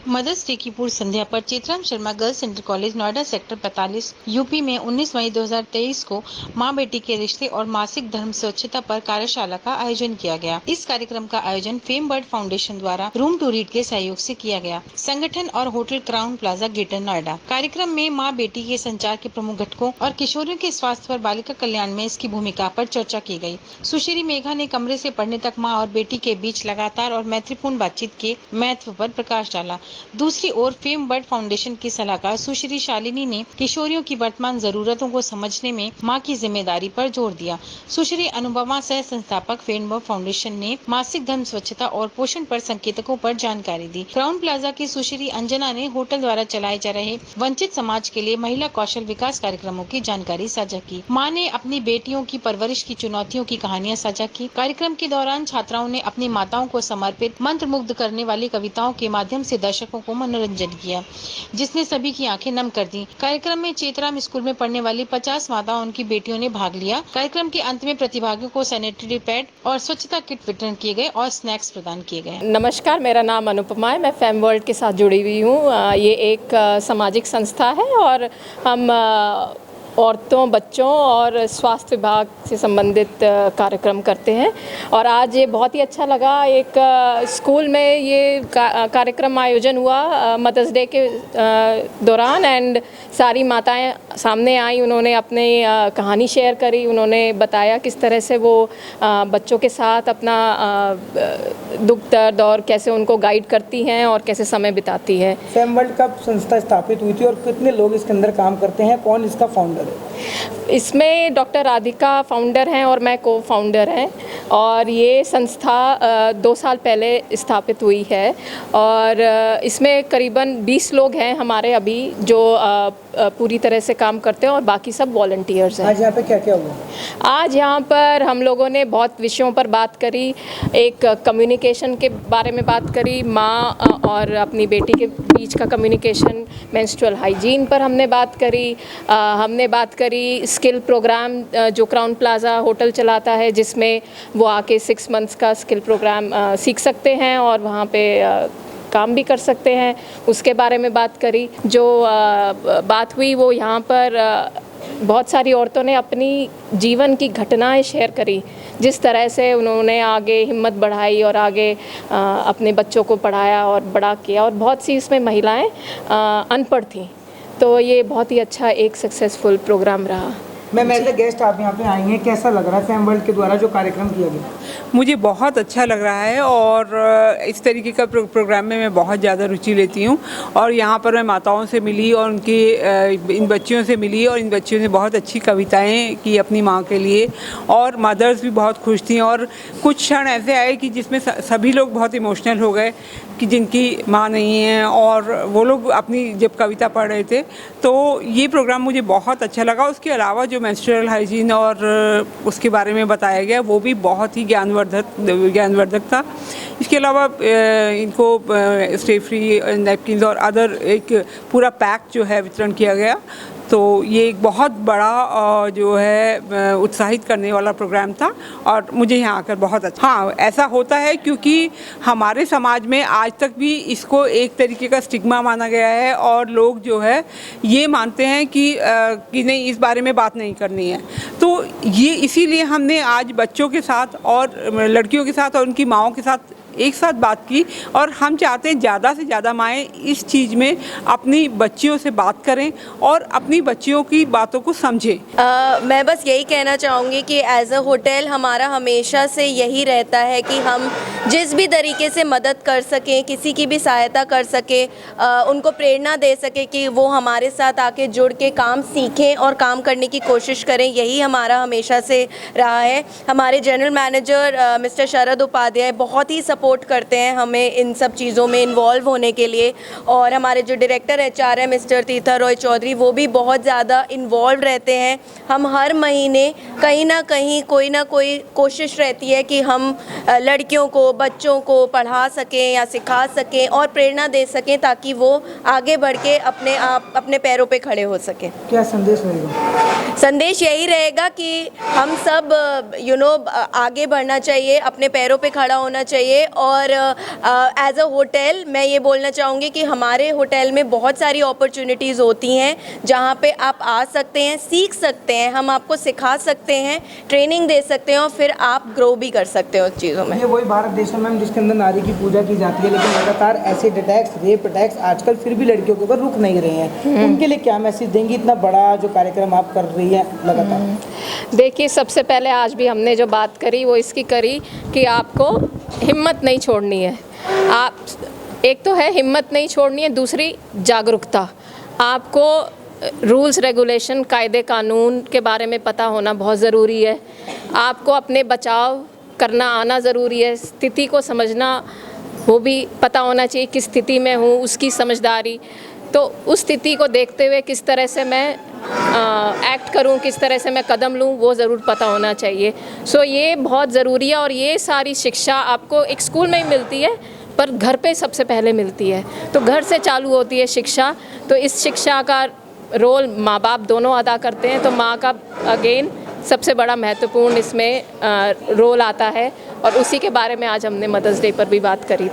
Mother's day की पूर्व संध्या पर Chitram Sharma girls inter college Noida sector 45 UP में 19 मई 2023 को मां बेटी के रिश्ते और मासिक धर्म स्वच्छता पर कार्यशाला का आयोजन किया गया। इस कार्यक्रम का आयोजन फेम बर्ड फाउंडेशन द्वारा रूम टू रीड के सहयोग से किया गया। संगठन और hotel Crowne Plaza greater Noida. कार्यक्रम में माँ बेटी के संचार के प्रमुख घटकों और किशोरियों के स्वास्थ्य पर बालिका कल्याण में इसकी भूमिका पर चर्चा की गई। सुश्री मेघा ने कमरे से पढ़ने तक माँ और बेटी के बीच लगातार और मैत्रीपूर्ण बातचीत के महत्व पर प्रकाश डाला। दूसरी ओर फेम बर्ड फाउंडेशन की सलाहकार सुश्री शालिनी ने किशोरियों की वर्तमान जरूरतों को समझने में मां की जिम्मेदारी पर जोर दिया। सुश्री अनुपमा सह संस्थापक फेम बर्ड फाउंडेशन ने मासिक धर्म स्वच्छता और पोषण पर संकेतकों पर जानकारी दी। क्राउन प्लाजा की सुश्री अंजना ने होटल द्वारा चलाए जा रहे वंचित समाज के लिए महिला कौशल विकास कार्यक्रमों की जानकारी साझा की। मां ने अपनी बेटियों की परवरिश की चुनौतियों की कहानियां साझा की। कार्यक्रम के दौरान छात्राओं ने अपनी माताओं को समर्पित मंत्रमुग्ध करने वाली कविताओं के माध्यम से दर्शकों को मनोरंजन किया, जिसने सभी की आंखें नम कर दी। कार्यक्रम में चेतराम स्कूल में पढ़ने वाली 50 माताओं और उनकी बेटियों ने भाग लिया। कार्यक्रम के अंत में प्रतिभागियों को सैनिटरी पैड और स्वच्छता किट वितरण किए गए और स्नैक्स प्रदान किए गए। नमस्कार, मेरा नाम अनुपमा है। मैं फेम वर्ल्ड के साथ जुड़ी हुई हूँ। ये एक सामाजिक संस्था है और हम औरतों, बच्चों और स्वास्थ्य विभाग से संबंधित कार्यक्रम करते हैं। और आज ये बहुत ही अच्छा लगा, एक स्कूल में ये कार्यक्रम आयोजन हुआ मदर्स डे के दौरान एंड सारी माताएं सामने आई। उन्होंने अपनी कहानी शेयर करी, उन्होंने बताया किस तरह से वो बच्चों के साथ अपना दुख दर्द और कैसे उनको गाइड करती हैं और कैसे समय बिताती है। फेम वर्ल्ड कब संस्था स्थापित हुई थी और कितने लोग इसके अंदर काम करते हैं, कौन इसका फाउंडर है? इसमें डॉक्टर राधिका फाउंडर हैं और मैं को फाउंडर हैं। और ये संस्था 2 साल पहले स्थापित हुई है और इसमें करीबन 20 लोग हैं हमारे अभी जो पूरी तरह से काम करते हैं और बाकी सब वॉलंटियर्स हैं। आज यहाँ पे क्या क्या हुआ? आज यहाँ पर हम लोगों ने बहुत विषयों पर बात करी। एक कम्युनिकेशन के बारे में बात करी, माँ और अपनी बेटी के बीच का कम्युनिकेशन, मेंस्ट्रुअल हाइजीन पर हमने बात करी। हमने बात करी स्किल प्रोग्राम जो क्राउन प्लाजा होटल चलाता है, जिसमें वो आके 6 मंथ्स का स्किल प्रोग्राम सीख सकते हैं और वहाँ पे काम भी कर सकते हैं, उसके बारे में बात करी। जो बात हुई वो यहाँ पर बहुत सारी औरतों ने अपनी जीवन की घटनाएं शेयर करी, जिस तरह से उन्होंने आगे हिम्मत बढ़ाई और आगे अपने बच्चों को पढ़ाया और बड़ा किया। और बहुत सी इसमें महिलाएं अनपढ़ थीं, तो ये बहुत ही अच्छा एक सक्सेसफुल प्रोग्राम रहा। मैं एज ए गेस्ट आप यहाँ पे आई हैं, कैसा लग रहा है फेम वर्ल्ड के द्वारा जो कार्यक्रम किया गया? मुझे बहुत अच्छा लग रहा है और इस तरीके का प्रोग्राम में मैं बहुत ज़्यादा रुचि लेती हूँ। और यहाँ पर मैं माताओं से मिली और उनकी इन बच्चियों से मिली और इन बच्चियों ने बहुत अच्छी कविताएं की अपनी माँ के लिए और मदर्स भी बहुत खुश थी। और कुछ क्षण ऐसे आए कि जिसमें सभी लोग बहुत इमोशनल हो गए कि जिनकी माँ नहीं है और वो लोग अपनी जब कविता पढ़ रहे थे, तो ये प्रोग्राम मुझे बहुत अच्छा लगा। उसके अलावा जो मेंस्ट्रुअल हाइजीन और उसके बारे में बताया गया वो भी बहुत ही ज्ञानवर्धक था। इसके अलावा इनको स्टे फ्री नैपकिन और अदर एक पूरा पैक जो है वितरण किया गया। तो ये एक बहुत बड़ा जो है उत्साहित करने वाला प्रोग्राम था और मुझे यहाँ आकर बहुत अच्छा। हाँ, ऐसा होता है क्योंकि हमारे समाज में आज तक भी इसको एक तरीके का स्टिग्मा माना गया है और लोग जो है ये मानते हैं कि नहीं, इस बारे में बात नहीं करनी है। तो ये इसीलिए हमने आज बच्चों के साथ और लड़कियों के साथ और उनकी माँओं के साथ एक साथ बात की और हम चाहते हैं ज़्यादा से ज़्यादा माएँ इस चीज़ में अपनी बच्चियों से बात करें और अपनी बच्चियों की बातों को समझें। मैं बस यही कहना चाहूँगी कि एज अ होटल हमारा हमेशा से यही रहता है कि हम जिस भी तरीके से मदद कर सकें, किसी की भी सहायता कर सकें, उनको प्रेरणा दे सकें कि वो हमारे साथ आके जुड़ के काम सीखें और काम करने की कोशिश करें, यही हमारा हमेशा से रहा है। हमारे जनरल मैनेजर मिस्टर शरद उपाध्याय बहुत ही सपोर्ट करते हैं हमें इन सब चीज़ों में इन्वॉल्व होने के लिए। और हमारे जो डायरेक्टर HR है मिस्टर तीर्था रॉय चौधरी, वो भी बहुत ज़्यादा इन्वॉल्व रहते हैं। हम हर महीने कहीं ना कहीं कोई ना कोई कोशिश रहती है कि हम लड़कियों को, बच्चों को पढ़ा सकें या सिखा सकें और प्रेरणा दे सकें ताकि वो आगे बढ़ के अपने पैरों पे खड़े हो सकें। क्या संदेश रहेगा? संदेश यही रहेगा कि हम सब आगे बढ़ना चाहिए, अपने पैरों पे खड़ा होना चाहिए और एज अ होटल मैं ये बोलना चाहूँगी कि हमारे होटल में बहुत सारी अपॉर्चुनिटीज़ होती हैं जहाँ पे आप आ सकते हैं, सीख सकते हैं, हम आपको सिखा सकते हैं, ट्रेनिंग दे सकते हैं और फिर आप ग्रो भी कर सकते हो उस चीज़ों में। ये वही भारत देश है मैम जिसके अंदर नारी की पूजा की जाती है, लेकिन लगातार ऐसे अटैक्स, रेप अटैक्स आजकल फिर भी लड़कियों के ऊपर रुक नहीं रहे हैं। उनके लिए क्या मैसेज देंगी, इतना बड़ा जो कार्यक्रम आप कर रही है लगातार? देखिए, सबसे पहले आज भी हमने जो बात करी वो इसकी करी कि आपको हिम्मत नहीं छोड़नी है। आप एक तो है हिम्मत नहीं छोड़नी है, दूसरी जागरूकता। आपको रूल्स रेगुलेशन, कायदे कानून के बारे में पता होना बहुत ज़रूरी है। आपको अपने बचाव करना आना ज़रूरी है। स्थिति को समझना वो भी पता होना चाहिए, किस स्थिति में हूँ उसकी समझदारी। तो उस स्थिति को देखते हुए किस तरह से मैं एक्ट करूं, किस तरह से मैं कदम लूं, वो ज़रूर पता होना चाहिए। सो ये बहुत ज़रूरी है और ये सारी शिक्षा आपको एक स्कूल में ही मिलती है पर घर पे सबसे पहले मिलती है। तो घर से चालू होती है शिक्षा। तो इस शिक्षा का रोल माँ बाप दोनों अदा करते हैं। तो माँ का अगेन सबसे बड़ा महत्वपूर्ण इसमें रोल आता है और उसी के बारे में आज हमने मदर्स डे पर भी बात करी थी।